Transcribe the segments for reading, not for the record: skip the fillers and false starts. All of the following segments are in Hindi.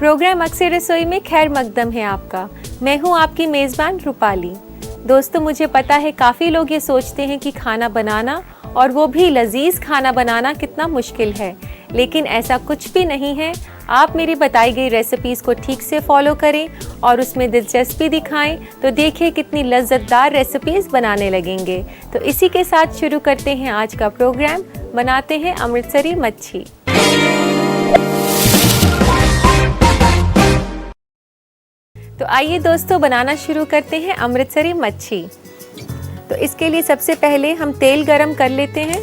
प्रोग्राम अक्सर रसोई में खैर मकदम है आपका। मैं हूं आपकी मेज़बान रूपाली। दोस्तों, मुझे पता है काफ़ी लोग ये सोचते हैं कि खाना बनाना और वो भी लजीज खाना बनाना कितना मुश्किल है, लेकिन ऐसा कुछ भी नहीं है। आप मेरी बताई गई रेसिपीज़ को ठीक से फॉलो करें और उसमें दिलचस्पी दिखाएं तो देखिए कितनी लज्जतदार रेसिपीज़ बनाने लगेंगे। तो इसी के साथ शुरू करते हैं आज का प्रोग्राम। बनाते हैं अमृतसरी मच्छी। तो आइए दोस्तों, बनाना शुरू करते हैं अमृतसरी मच्छी। तो इसके लिए सबसे पहले हम तेल गरम कर लेते हैं।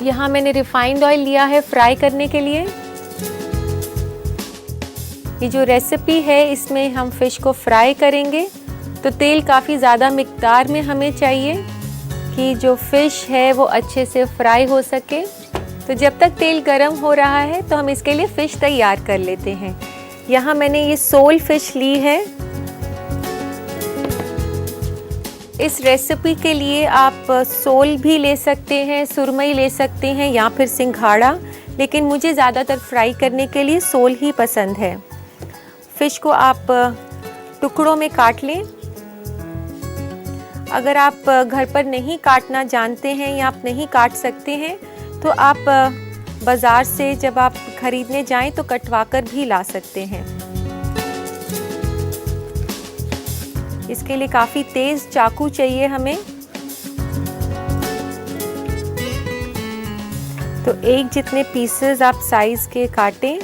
यहाँ मैंने रिफाइंड ऑयल लिया है फ्राई करने के लिए। ये जो रेसिपी है इसमें हम फिश को फ्राई करेंगे, तो तेल काफ़ी ज़्यादा मिक़दार में हमें चाहिए कि जो फिश है वो अच्छे से फ्राई हो सके। तो जब तक तेल गरम हो रहा है तो हम इसके लिए फ़िश तैयार कर लेते हैं। यहाँ मैंने ये सोल फिश ली है। इस रेसिपी के लिए आप सोल भी ले सकते हैं, सुरमई ले सकते हैं या फिर सिंघाड़ा, लेकिन मुझे ज़्यादातर फ्राई करने के लिए सोल ही पसंद है। फ़िश को आप टुकड़ों में काट लें। अगर आप घर पर नहीं काटना जानते हैं या आप नहीं काट सकते हैं तो आप बाज़ार से जब आप ख़रीदने जाएं तो कटवा कर भी ला सकते हैं। इसके लिए काफ़ी तेज़ चाकू चाहिए हमें। तो एक जितने पीसेस आप साइज़ के काटें।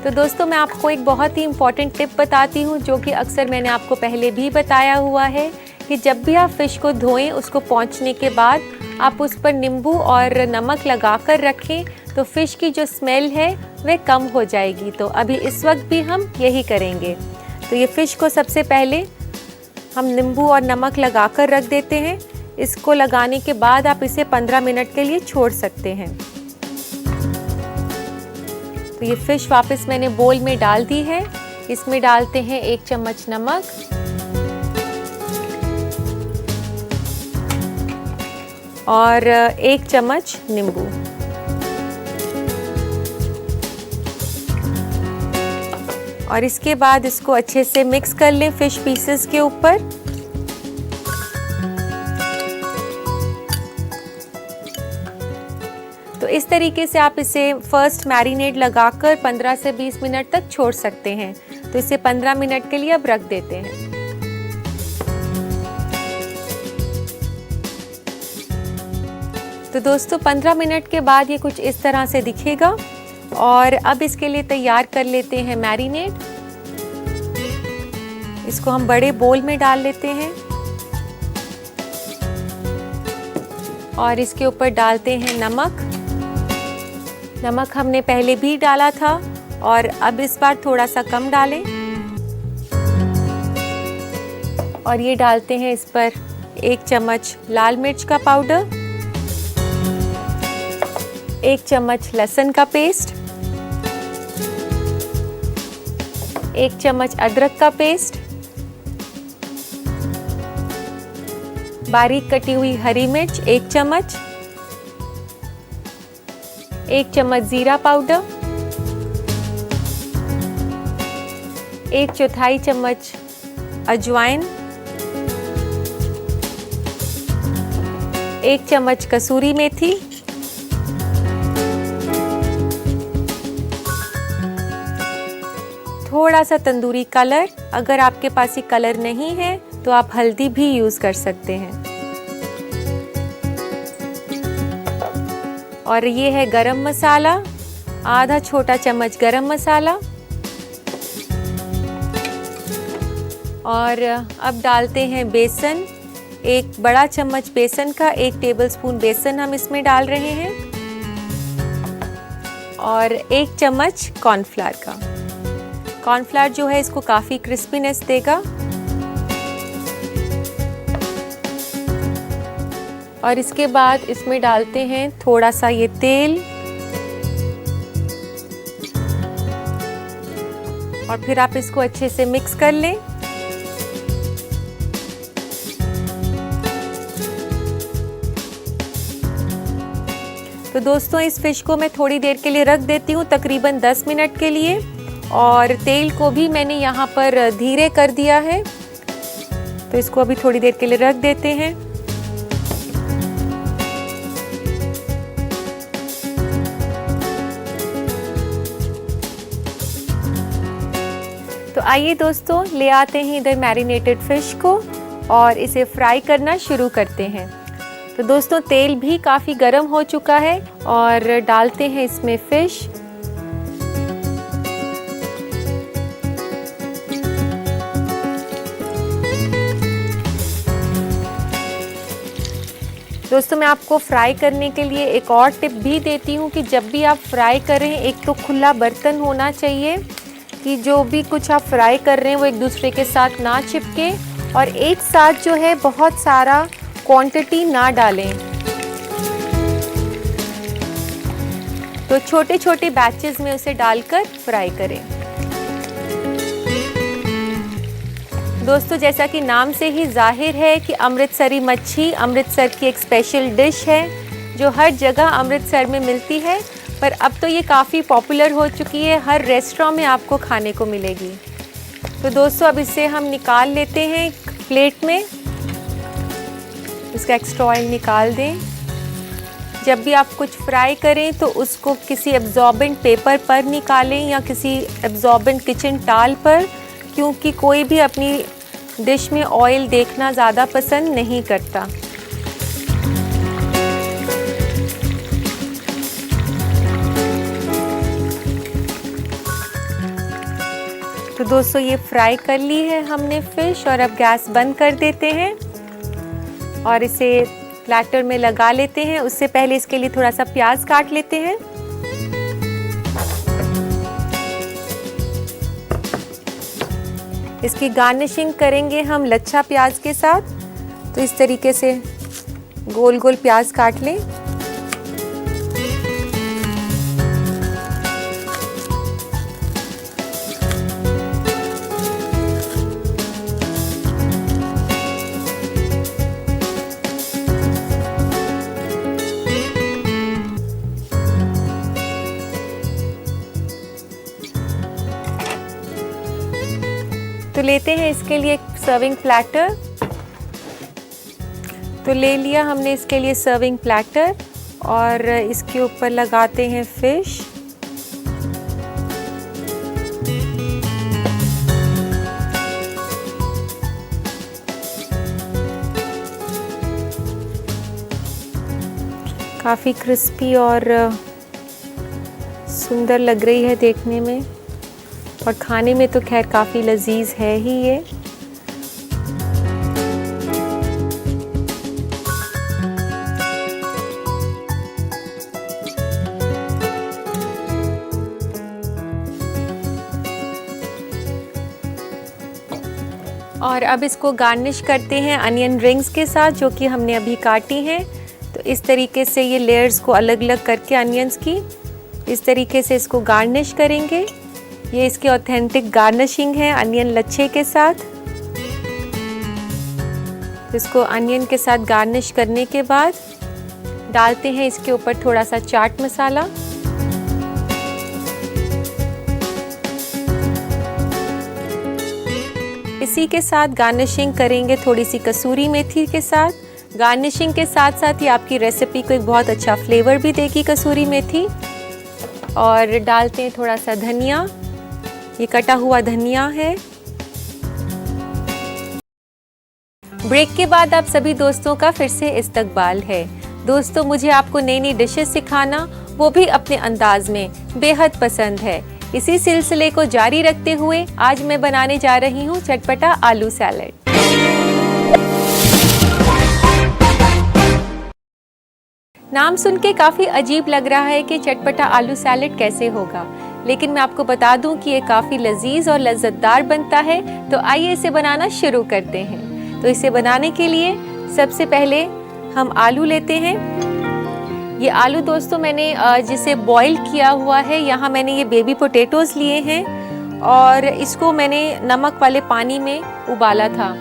तो दोस्तों, मैं आपको एक बहुत ही इम्पॉर्टेंट टिप बताती हूँ जो कि अक्सर मैंने आपको पहले भी बताया हुआ है कि जब भी आप फ़िश को धोएं उसको पोंछने के बाद आप उस पर नींबू और नमक लगा कर रखें तो फ़िश की जो स्मेल है वह कम हो जाएगी। तो अभी इस वक्त भी हम यही करेंगे। तो ये फ़िश को सबसे पहले हम नींबू और नमक लगा कर रख देते हैं। इसको लगाने के बाद आप इसे 15 मिनट के लिए छोड़ सकते हैं। तो ये फ़िश वापस मैंने बोल में डाल दी है। इसमें डालते हैं 1 चम्मच नमक और 1 चम्मच नींबू। और इसके बाद इसको अच्छे से मिक्स कर लें फ़िश पीसेस के ऊपर। तो इस तरीके से आप इसे फर्स्ट मैरिनेट लगाकर 15 से 20 मिनट तक छोड़ सकते हैं। तो इसे 15 मिनट के लिए अब रख देते हैं। तो दोस्तों, 15 मिनट के बाद ये कुछ इस तरह से दिखेगा। और अब इसके लिए तैयार कर लेते हैं मैरिनेट। इसको हम बड़े बोल में डाल लेते हैं और इसके ऊपर डालते हैं नमक। नमक हमने पहले भी डाला था और अब इस बार थोड़ा सा कम डालें। और ये डालते हैं इस पर 1 चम्मच लाल मिर्च का पाउडर, 1 चम्मच लहसुन का पेस्ट, 1 चम्मच अदरक का पेस्ट, बारीक कटी हुई हरी मिर्च 1 चम्मच, 1 चम्मच जीरा पाउडर, 1/4 चम्मच अजवाइन, 1 चम्मच कसूरी मेथी, थोड़ा सा तंदूरी कलर। अगर आपके पास ये कलर नहीं है तो आप हल्दी भी यूज़ कर सकते हैं। और ये है गरम मसाला, आधा छोटा चम्मच गरम मसाला। और अब डालते हैं बेसन, 1 बड़ा चम्मच बेसन का 1 टेबलस्पून बेसन हम इसमें डाल रहे हैं। और 1 चम्मच कॉर्नफ्लावर का। कॉर्नफ्लावर जो है इसको काफ़ी क्रिस्पीनेस देगा। और इसके बाद इसमें डालते हैं थोड़ा सा ये तेल और फिर आप इसको अच्छे से मिक्स कर लें। तो दोस्तों इस फिश को मैं थोड़ी देर के लिए रख देती हूँ, तकरीबन 10 मिनट के लिए। और तेल को भी मैंने यहाँ पर धीरे कर दिया है, तो इसको अभी थोड़ी देर के लिए रख देते हैं। तो आइए दोस्तों, ले आते हैं इधर मैरिनेटेड फिश को और इसे फ्राई करना शुरू करते हैं। तो दोस्तों तेल भी काफ़ी गर्म हो चुका है और डालते हैं इसमें फिश। दोस्तों मैं आपको फ्राई करने के लिए एक और टिप भी देती हूँ कि जब भी आप फ्राई करें, एक तो खुला बर्तन होना चाहिए कि जो भी कुछ आप फ्राई कर रहे हैं वो एक दूसरे के साथ ना चिपके, और एक साथ जो है बहुत सारा क्वांटिटी ना डालें। तो छोटे छोटे बैचेस में उसे डालकर फ्राई करें। दोस्तों जैसा कि नाम से ही जाहिर है कि अमृतसरी मच्छी अमृतसर की एक स्पेशल डिश है जो हर जगह अमृतसर में मिलती है, पर अब तो ये काफ़ी पॉपुलर हो चुकी है, हर रेस्टोरेंट में आपको खाने को मिलेगी। तो दोस्तों अब इसे हम निकाल लेते हैं एक प्लेट में, इसका एक्स्ट्रा ऑयल निकाल दें। जब भी आप कुछ फ्राई करें तो उसको किसी एब्जॉर्बेंट पेपर पर निकालें या किसी एब्जॉर्बेंट किचन टाल पर, क्योंकि कोई भी अपनी डिश में ऑयल देखना ज़्यादा पसंद नहीं करता। तो दोस्तों ये फ्राई कर ली है हमने फ़िश, और अब गैस बंद कर देते हैं और इसे प्लेटर में लगा लेते हैं। उससे पहले इसके लिए थोड़ा सा प्याज काट लेते हैं। इसकी गार्निशिंग करेंगे हम लच्छा प्याज के साथ, तो इस तरीके से गोल गोल प्याज काट लें। तो लेते हैं इसके लिए एक सर्विंग प्लेटर। तो ले लिया हमने इसके लिए सर्विंग प्लेटर और इसके ऊपर लगाते हैं फिश। काफ़ी क्रिस्पी और सुंदर लग रही है देखने में, और खाने में तो खैर काफ़ी लजीज है ही ये। और अब इसको गार्निश करते हैं अनियन रिंग्स के साथ, जो कि हमने अभी काटी हैं। तो इस तरीके से ये लेयर्स को अलग अलग करके अनियंस की इस तरीके से इसको गार्निश करेंगे। ये इसकी ऑथेंटिक गार्निशिंग है अनियन लच्छे के साथ। इसको अनियन के साथ गार्निश करने के बाद डालते हैं इसके ऊपर थोड़ा सा चाट मसाला। इसी के साथ गार्निशिंग करेंगे थोड़ी सी कसूरी मेथी के साथ। गार्निशिंग के साथ साथ ये आपकी रेसिपी को एक बहुत अच्छा फ्लेवर भी देगी कसूरी मेथी। और डालते हैं थोड़ा सा धनिया, ये कटा हुआ धनिया है। ब्रेक के बाद आप सभी दोस्तों का फिर से इस्तकबाल है। दोस्तों मुझे आपको नई नई डिशेस सिखाना, वो भी अपने अंदाज में, बेहद पसंद है। इसी सिलसिले को जारी रखते हुए आज मैं बनाने जा रही हूँ चटपटा आलू सैलेड। नाम सुन के काफ़ी अजीब लग रहा है कि चटपटा आलू सैलेड कैसे होगा, लेकिन मैं आपको बता दूं कि ये काफ़ी लजीज और लज्जतदार बनता है। तो आइए इसे बनाना शुरू करते हैं। तो इसे बनाने के लिए सबसे पहले हम आलू लेते हैं। ये आलू दोस्तों मैंने जिसे बॉईल किया हुआ है, यहाँ मैंने ये बेबी पोटैटोज़ लिए हैं और इसको मैंने नमक वाले पानी में उबाला था।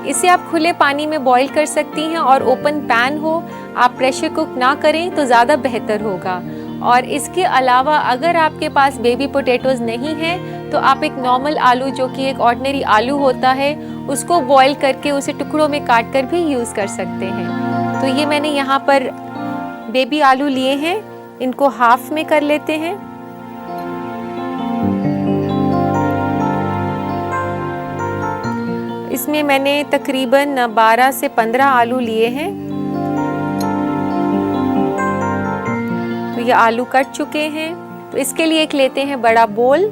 इसे आप खुले पानी में बॉईल कर सकती हैं और ओपन पैन हो, आप प्रेशर कुक ना करें तो ज़्यादा बेहतर होगा। और इसके अलावा अगर आपके पास बेबी पोटैटोज़ नहीं हैं तो आप एक नॉर्मल आलू, जो कि एक ऑर्डिनरी आलू होता है, उसको बॉईल करके उसे टुकड़ों में काट कर भी यूज़ कर सकते हैं। तो ये मैंने यहाँ पर बेबी आलू लिए हैं, इनको हाफ में कर लेते हैं। इसमें मैंने तकरीबन 12 से 15 आलू लिए हैं। तो ये आलू कट चुके हैं। तो इसके लिए एक लेते हैं बड़ा बोल।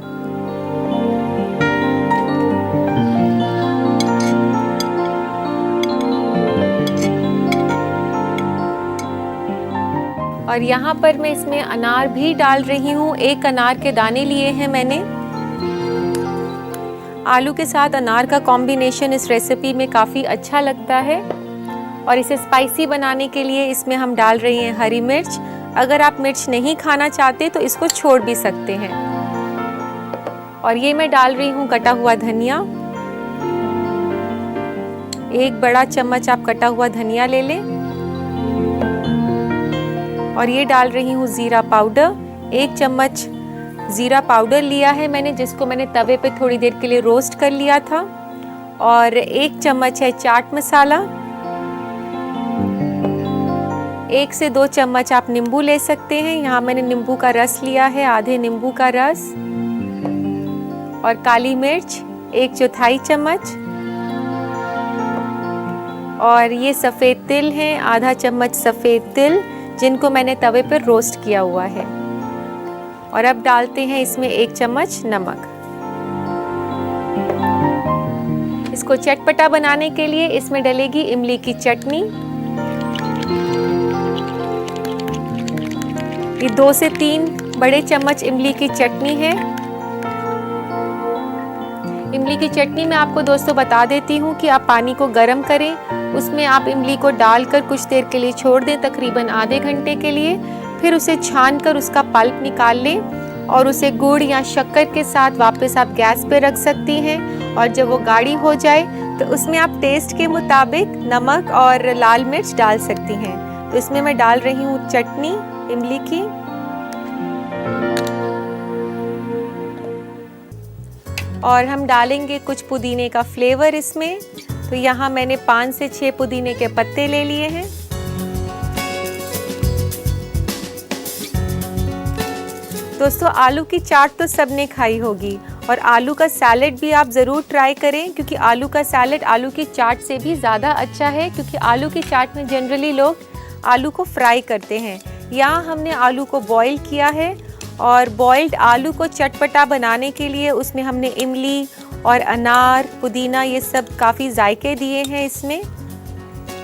और यहाँ पर मैं इसमें अनार भी डाल रही हूँ। 1 अनार के दाने लिए हैं मैंने। आलू के साथ अनार का कॉम्बिनेशन इस रेसिपी में काफ़ी अच्छा लगता है। और इसे स्पाइसी बनाने के लिए इसमें हम डाल रही हैं हरी मिर्च। अगर आप मिर्च नहीं खाना चाहते तो इसको छोड़ भी सकते हैं। और ये मैं डाल रही हूँ कटा हुआ धनिया। 1 बड़ा चम्मच आप कटा हुआ धनिया ले लें। और ये डाल रही हूँ ज़ीरा पाउडर। 1 चम्मच ज़ीरा पाउडर लिया है मैंने, जिसको मैंने तवे पे थोड़ी देर के लिए रोस्ट कर लिया था। और 1 चम्मच है चाट मसाला। 1 से 2 चम्मच आप नींबू ले सकते हैं। यहाँ मैंने नींबू का रस लिया है, आधे नींबू का रस। और काली मिर्च 1/4 चम्मच। और ये सफ़ेद तिल हैं, आधा चम्मच सफ़ेद तिल, जिनको मैंने तवे पर रोस्ट किया हुआ है। और अब डालते हैं इसमें 1 चम्मच नमक। इसको चटपटा बनाने के लिए इसमें डलेगी इमली की चटनी। ये 2 से 3 बड़े चम्मच इमली की चटनी है। इमली की चटनी में आपको दोस्तों बता देती हूँ कि आप पानी को गर्म करें, उसमें आप इमली को डालकर कुछ देर के लिए छोड़ दें, तकरीबन आधे घंटे के लिए। फिर उसे छानकर उसका पल्प निकाल लें और उसे गुड़ या शक्कर के साथ वापस आप गैस पे रख सकती हैं। और जब वो गाढ़ी हो जाए तो उसमें आप टेस्ट के मुताबिक नमक और लाल मिर्च डाल सकती हैं। तो इसमें मैं डाल रही हूँ चटनी इमली की। और हम डालेंगे कुछ पुदीने का फ्लेवर इसमें। तो यहाँ मैंने 5 से 6 पुदीने के पत्ते ले लिए हैं। दोस्तों आलू की चाट तो सबने खाई होगी, और आलू का सैलेड भी आप ज़रूर ट्राई करें, क्योंकि आलू का सैलेड आलू की चाट से भी ज़्यादा अच्छा है। क्योंकि आलू की चाट में जनरली लोग आलू को फ्राई करते हैं। यहाँ हमने आलू को बॉईल किया है। और बॉइल्ड आलू को चटपटा बनाने के लिए उसमें हमने इमली और अनार, पुदीना, ये सब काफ़ी जायके दिए हैं इसमें।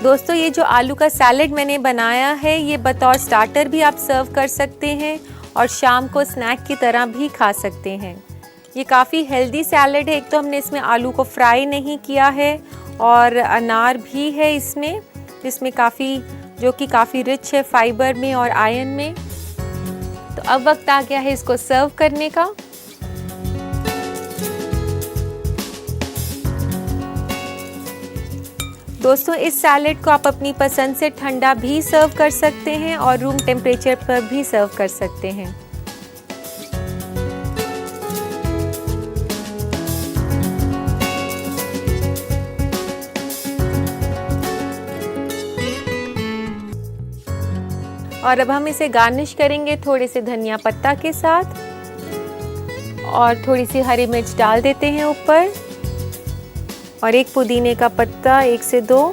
दोस्तों ये जो आलू का सैलेड मैंने बनाया है, ये बतौर स्टार्टर भी आप सर्व कर सकते हैं और शाम को स्नैक की तरह भी खा सकते हैं। ये काफ़ी हेल्दी सैलेड है। एक तो हमने इसमें आलू को फ्राई नहीं किया है, और अनार भी है इसमें, जिसमें जो कि काफ़ी रिच है फाइबर में और आयरन में। तो अब वक्त आ गया है इसको सर्व करने का। दोस्तों इस सैलेड को आप अपनी पसंद से ठंडा भी सर्व कर सकते हैं और रूम टेम्परेचर पर भी सर्व कर सकते हैं। और अब हम इसे गार्निश करेंगे थोड़े से धनिया पत्ता के साथ, और थोड़ी सी हरी मिर्च डाल देते हैं ऊपर, और 1 पुदीने का पत्ता, 1 से 2।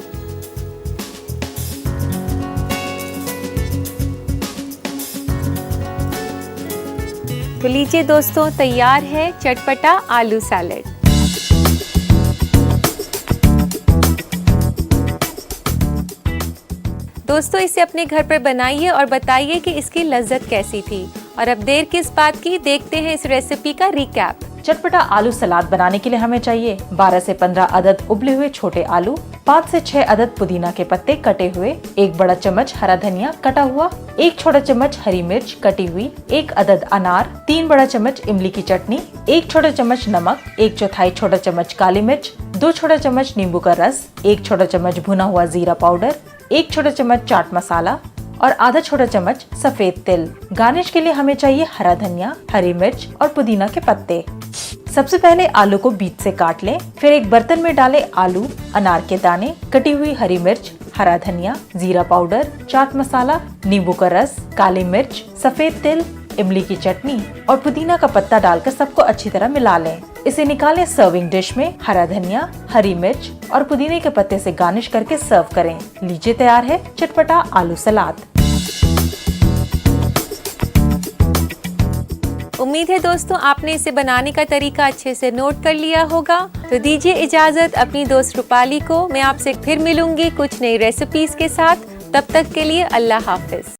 तो लीजिए दोस्तों, तैयार है चटपटा आलू सैलेड। दोस्तों इसे अपने घर पर बनाइए और बताइए कि इसकी लज्जत कैसी थी। और अब देर किस बात की, देखते हैं इस रेसिपी का रिकैप। चटपटा आलू सलाद बनाने के लिए हमें चाहिए 12 से 15 अदद उबले हुए छोटे आलू, 5 से 6 अदद पुदीना के पत्ते कटे हुए, 1 बड़ा चम्मच हरा धनिया कटा हुआ, 1 छोटा चम्मच हरी मिर्च कटी हुई, 1 अदद अनार, 3 बड़ा चम्मच इमली की चटनी, 1 छोटा चम्मच नमक, 1/4 छोटा चम्मच काली मिर्च, 2 छोटा चम्मच नींबू का रस, 1 छोटा चम्मच भुना हुआ जीरा पाउडर, 1 छोटा चम्मच चाट मसाला और आधा छोटा चम्मच सफेद तिल। गार्निश के लिए हमें चाहिए हरा धनिया, हरी मिर्च और पुदीना के पत्ते। सबसे पहले आलू को बीच से काट लें, फिर एक बर्तन में डालें आलू, अनार के दाने, कटी हुई हरी मिर्च, हरा धनिया, जीरा पाउडर, चाट मसाला, नींबू का रस, काली मिर्च, सफेद तिल, इमली की चटनी और पुदीना का पत्ता डालकर सबको अच्छी तरह मिला लें। इसे निकालें सर्विंग डिश में। हरा धनिया, हरी मिर्च और पुदीने के पत्ते से गार्निश करके सर्व करें। लीजिए तैयार है चटपटा आलू सलाद। उम्मीद है दोस्तों आपने इसे बनाने का तरीका अच्छे से नोट कर लिया होगा। तो दीजिए इजाजत अपनी दोस्त रूपाली को। मैं आपसे फिर मिलूंगी कुछ नई रेसिपीज के साथ। तब तक के लिए अल्लाह हाफिज।